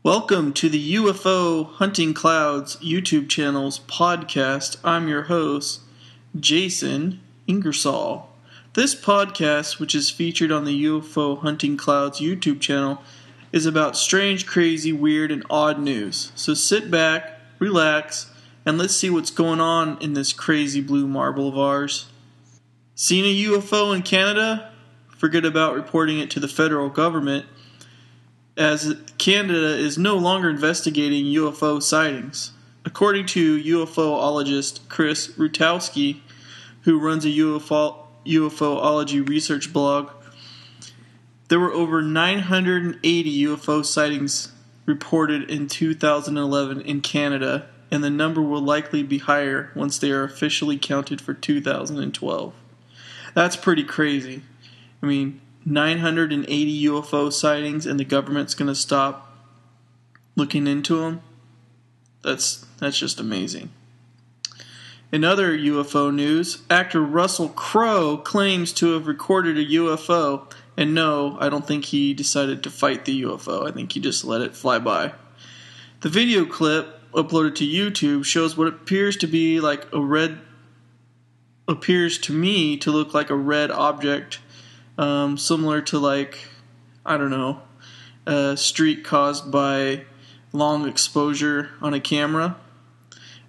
Welcome to the UFO Hunting Clouds YouTube channel's podcast. I'm your host, Jason Ingersoll. This podcast, which is featured on the UFO Hunting Clouds YouTube channel, is about strange, crazy, weird, and odd news. So sit back, relax, and let's see what's going on in this crazy blue marble of ours. Seen a UFO in Canada? Forget about reporting it to the federal government, as Canada is no longer investigating UFO sightings. According to UFOologist Chris Rutowski, who runs a UFOology research blog, there were over 980 UFO sightings reported in 2011 in Canada, and the number will likely be higher once they are officially counted for 2012. That's pretty crazy. I mean, 980 UFO sightings and the government's going to stop looking into them? That's just amazing. In other UFO news, actor Russel Crowe claims to have recorded a UFO, and no, I don't think he decided to fight the UFO. I think he just let it fly by. The video clip uploaded to YouTube shows what appears to me to look like a red object, similar to a streak caused by long exposure on a camera.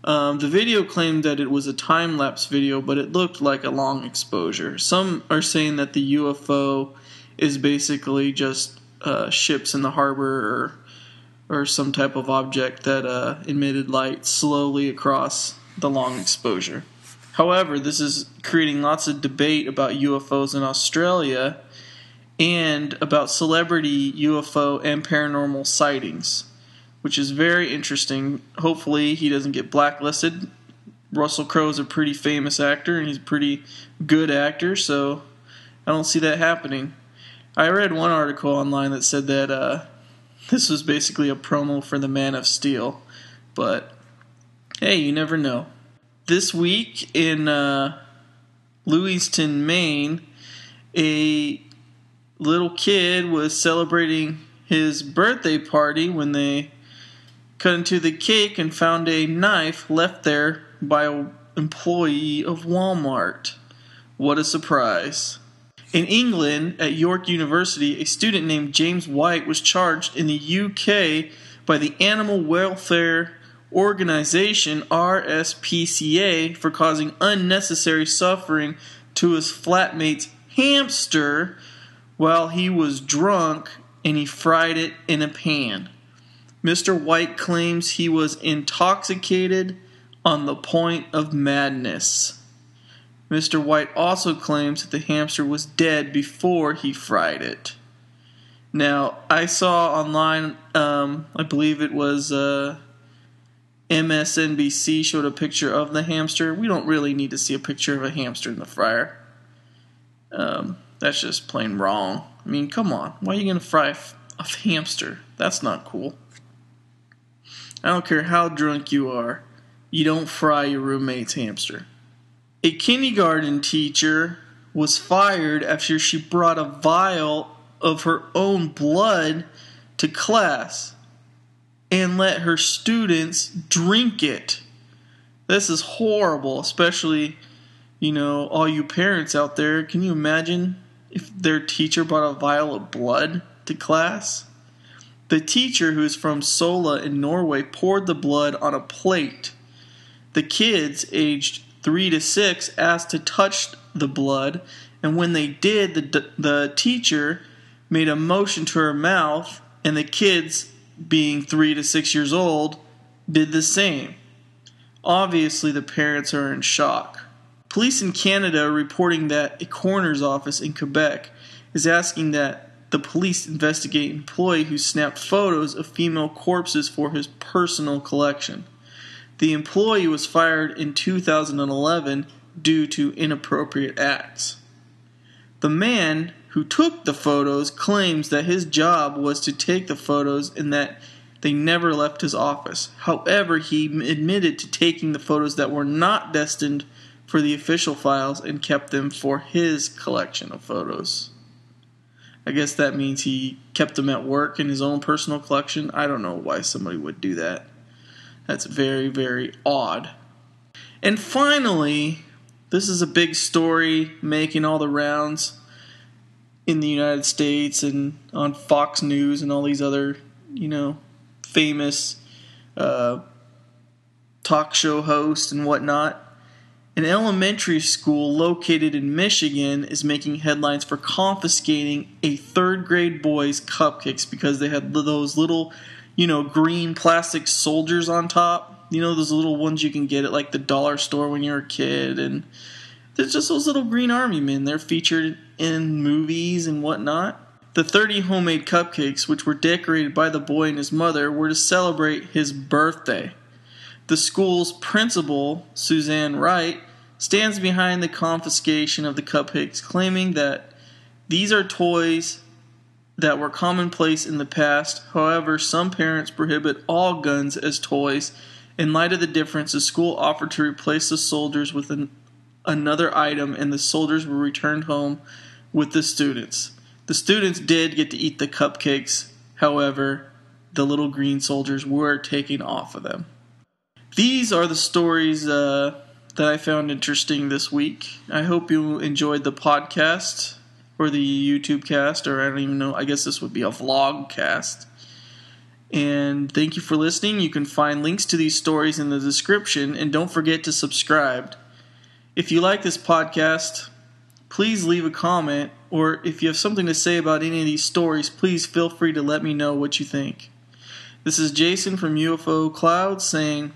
The video claimed that it was a time-lapse video, but it looked like a long exposure. Some are saying that the UFO is basically just ships in the harbor or some type of object that emitted light slowly across the long exposure. However, this is creating lots of debate about UFOs in Australia and about celebrity UFO and paranormal sightings, which is very interesting. Hopefully he doesn't get blacklisted. Russel Crowe is a pretty famous actor, and he's a pretty good actor, so I don't see that happening. I read one article online that said that this was basically a promo for the Man of Steel, but hey, you never know. This week in Lewiston, Maine, a little kid was celebrating his birthday party when they cut into the cake and found a knife left there by an employee of Walmart. What a surprise. In England, at York University, a student named James White was charged in the UK by the Animal Welfare Organization RSPCA for causing unnecessary suffering to his flatmate's hamster while he was drunk and he fried it in a pan. Mr. White claims he was intoxicated on the point of madness. Mr. White also claims that the hamster was dead before he fried it. Now, I saw online, I believe it was MSNBC showed a picture of the hamster. We don't really need to see a picture of a hamster in the fryer. That's just plain wrong. I mean, come on. Why are you going to fry a hamster? That's not cool. I don't care how drunk you are. You don't fry your roommate's hamster. A kindergarten teacher was fired after she brought a vial of her own blood to class and let her students drink it. This is horrible, especially, all you parents out there. Can you imagine if their teacher brought a vial of blood to class? The teacher, who is from Sola in Norway, poured the blood on a plate. The kids, aged 3 to 6, asked to touch the blood, and when they did, the teacher made a motion to her mouth, and the kids, being 3 to 6 years old, did the same. Obviously, the parents are in shock. Police in Canada are reporting that a coroner's office in Quebec is asking that the police investigate an employee who snapped photos of female corpses for his personal collection. The employee was fired in 2011 due to inappropriate acts. The man who took the photos claims that his job was to take the photos and that they never left his office. However, he admitted to taking the photos that were not destined for the official files and kept them for his collection of photos. I guess that means he kept them at work in his own personal collection. I don't know why somebody would do that. That's very, very odd. And finally, this is a big story making all the rounds in the United States and on Fox News and all these other, famous talk show hosts and whatnot. An elementary school located in Michigan is making headlines for confiscating a third grade boy's cupcakes because they had those little, green plastic soldiers on top. Those little ones you can get at like the dollar store when you're a kid. And there's just those little green army men. They're featured in movies and whatnot. The 30 homemade cupcakes, which were decorated by the boy and his mother, were to celebrate his birthday. The school's principal, Suzanne Wright, stands behind the confiscation of the cupcakes, claiming that these are toys that were commonplace in the past. However, some parents prohibit all guns as toys. In light of the difference, the school offered to replace the soldiers with another item, and the soldiers were returned home with the students. The students did get to eat the cupcakes. However, the little green soldiers were taken off of them. These are the stories that I found interesting this week. I hope you enjoyed the podcast or the YouTube cast, or I don't even know. I guess this would be a vlog cast. And thank you for listening. You can find links to these stories in the description, and don't forget to subscribe. If you like this podcast, please leave a comment, or if you have something to say about any of these stories, please feel free to let me know what you think. This is Jason from UFO Clouds saying,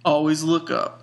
always look up.